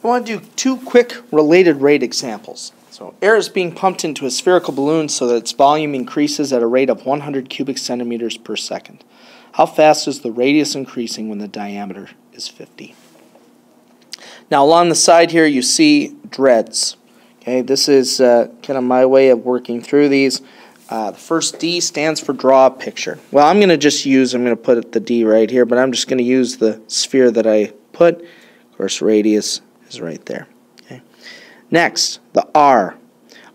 I want to do two quick related rate examples. So air is being pumped into a spherical balloon so that its volume increases at a rate of 100 cubic centimeters per second. How fast is the radius increasing when the diameter is 50? Now along the side here you see dreads. Okay, this is kind of my way of working through these. The first D stands for draw a picture. Well, I'm going to put the D right here, but I'm just going to use the sphere that I put. Of course, radius is right there. Okay. Next, the R.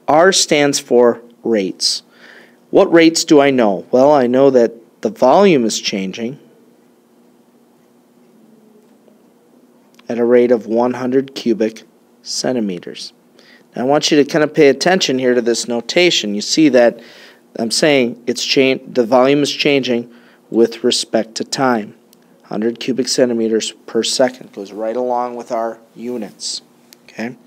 R stands for rates. What rates do I know? Well, I know that the volume is changing at a rate of 100 cubic centimeters. Now, I want you to kind of pay attention here to this notation. You see that I'm saying the volume is changing with respect to time. 100 cubic centimeters per second goes right along with our units. Okay.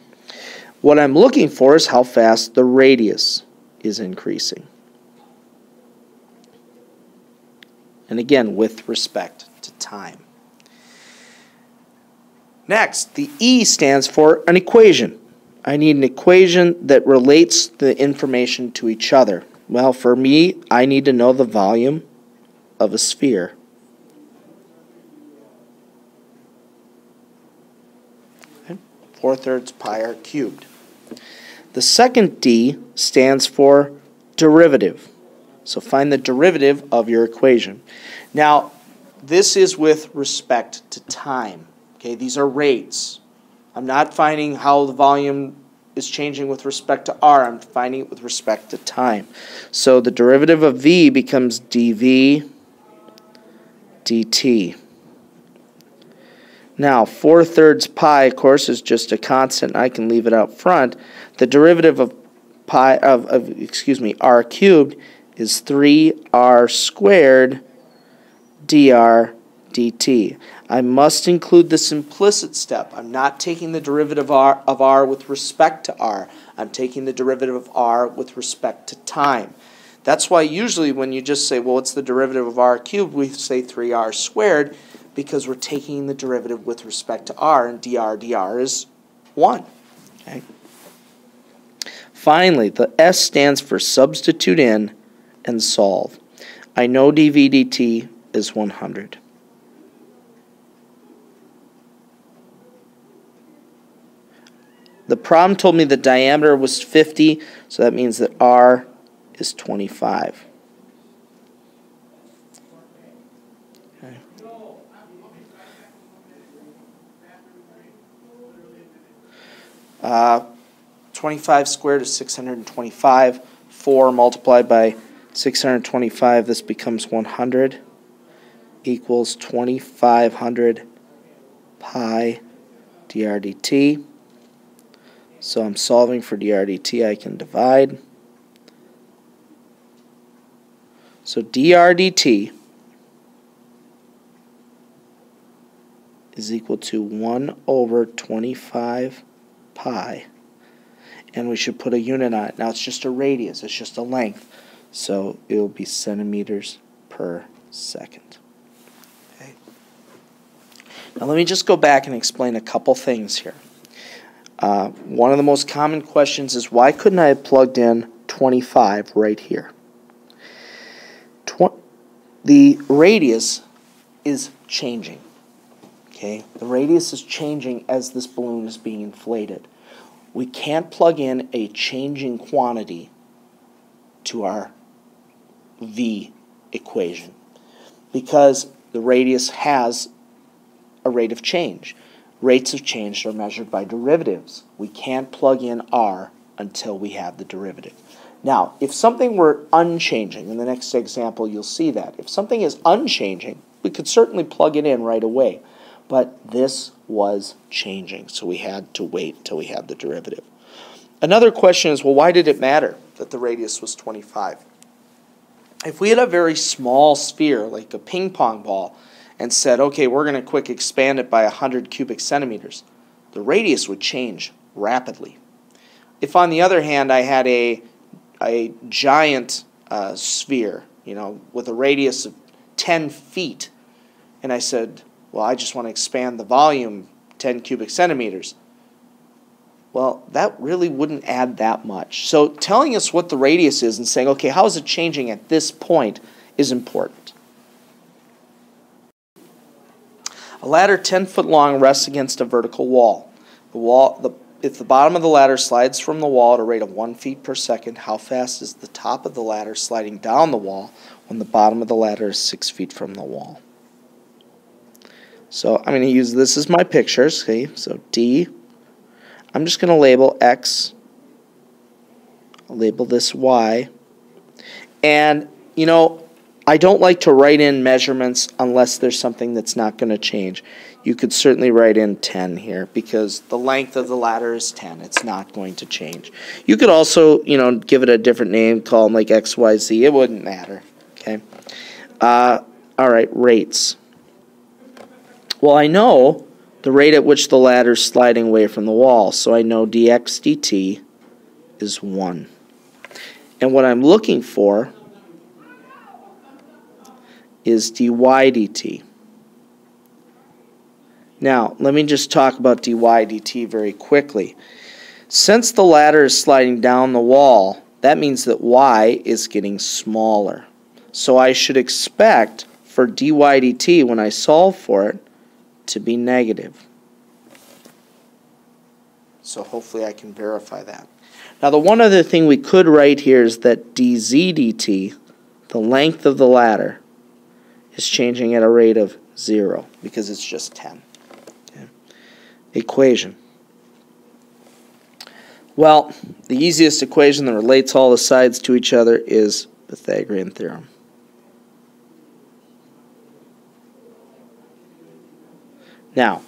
What I'm looking for is how fast the radius is increasing. And again, with respect to time. Next, the E stands for an equation. I need an equation that relates the information to each other. Well, for me, I need to know the volume of a sphere. Okay. 4/3 pi r cubed. The second D stands for derivative. So find the derivative of your equation. Now, this is with respect to time. Okay, these are rates. I'm not finding how the volume is changing with respect to R. I'm finding it with respect to time. So the derivative of V becomes dV dt. Now, 4/3 pi, of course, is just a constant. I can leave it out front. The derivative of r cubed is 3r squared dr dt. I must include this implicit step. I'm not taking the derivative of r with respect to r. I'm taking the derivative of r with respect to time. That's why usually when you just say, well, what's the derivative of r cubed, we say 3r squared, because we're taking the derivative with respect to r, and dr is 1. Okay. Finally, the S stands for substitute in and solve. I know dV dt is 100. The problem told me the diameter was 50, so that means that R is 25. Okay. 25 squared is 625. 4 multiplied by 625, this becomes 100, equals 2500 pi dr dt. So I'm solving for dr dt. I can divide. So dr dt is equal to 1 over 25 pi. And we should put a unit on it. Now it's just a radius. It's just a length. So it will be centimeters per second. Okay. Now let me just go back and explain a couple things here. One of the most common questions is, why couldn't I have plugged in 25 right here? The radius is changing. Okay? The radius is changing as this balloon is being inflated. We can't plug in a changing quantity to our V equation because the radius has a rate of change. Rates of change are measured by derivatives. We can't plug in R until we have the derivative. Now, if something were unchanging, in the next example you'll see that. If something is unchanging, we could certainly plug it in right away. But this was changing, so we had to wait until we had the derivative. Another question is, well, why did it matter that the radius was 25? If we had a very small sphere, like a ping pong ball, and said, okay, we're going to quick expand it by 100 cubic centimeters, the radius would change rapidly. If, on the other hand, I had a giant sphere, with a radius of 10 feet, and I said, well, I just want to expand the volume 10 cubic centimeters, Well, that really wouldn't add that much. So telling us what the radius is and saying, okay, how is it changing at this point is important. A ladder 10 foot long rests against a vertical wall. If the bottom of the ladder slides from the wall at a rate of 1 foot per second, how fast is the top of the ladder sliding down the wall when the bottom of the ladder is 6 feet from the wall? So I'm going to use this as my pictures. Okay, so D. I'm just going to label X. I'll label this Y. And, you know, I don't like to write in measurements unless there's something that's not going to change. You could certainly write in 10 here because the length of the ladder is 10. It's not going to change. You could also, you know, give it a different name, call them like X, Y, Z. It wouldn't matter. Okay. All right, rates. Well, I know the rate at which the ladder is sliding away from the wall, so I know dx dt is 1. And what I'm looking for is dy dt. Now, let me just talk about dy dt very quickly. Since the ladder is sliding down the wall, that means that y is getting smaller. So I should expect for dy dt, when I solve for it, to be negative. So hopefully I can verify that. Now, the one other thing we could write here is that dz dt, the length of the ladder, is changing at a rate of 0 because it's just 10. Okay. Equation. Well, the easiest equation that relates all the sides to each other is Pythagorean theorem. Now,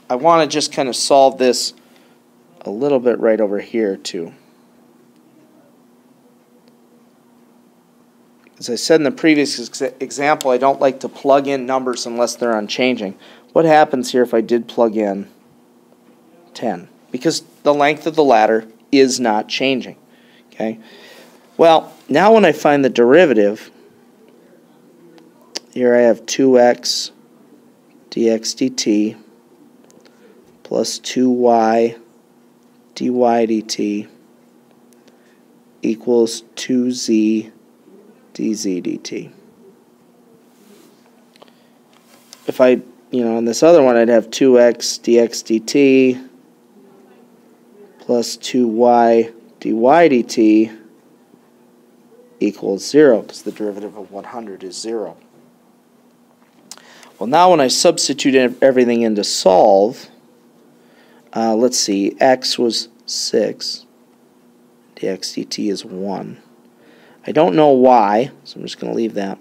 I want to just kind of solve this a little bit right over here too. As I said in the previous example, I don't like to plug in numbers unless they're unchanging. What happens here if I did plug in 10? Because the length of the ladder is not changing. Okay. Well, now when I find the derivative, here I have 2x dx dt plus 2y dy dt equals 2z dz dt. If I, on this other one, I'd have 2x dx dt plus 2y dy dt equals 0, because the derivative of 100 is 0. Well, now when I substitute everything in to solve, let's see, x was 6, dx dt is 1. I don't know y, so I'm just going to leave that.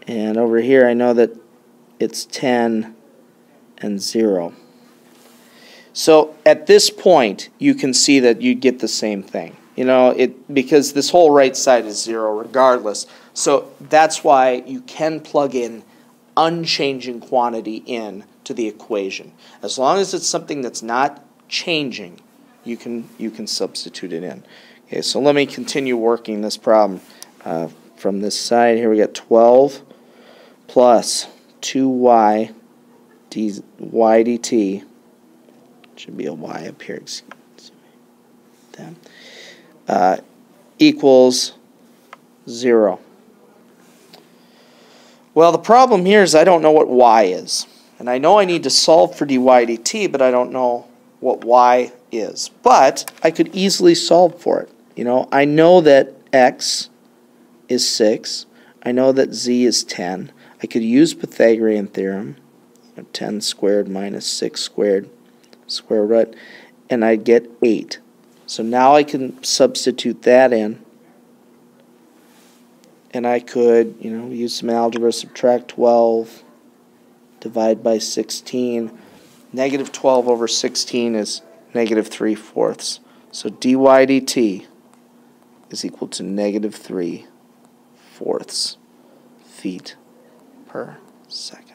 And over here I know that it's 10 and 0. So at this point you can see that you get the same thing. Because this whole right side is 0 regardless. So that's why you can plug in unchanging quantity in to the equation. As long as it's something that's not changing, you can substitute it in. Okay, so let me continue working this problem from this side. Here we got 12 plus 2y dt. Should be a y up here. Excuse me. Equals 0. Well, the problem here is I don't know what y is. And I know I need to solve for dy dt, but I don't know what y is. But I could easily solve for it. I know that x is 6. I know that z is 10. I could use Pythagorean theorem. 10 squared minus 6 squared, square root, and I'd get 8. So now I can substitute that in, and I could, use some algebra, subtract 12, divide by 16. Negative 12 over 16 is negative 3/4. So dy dt is equal to negative 3/4 feet per second.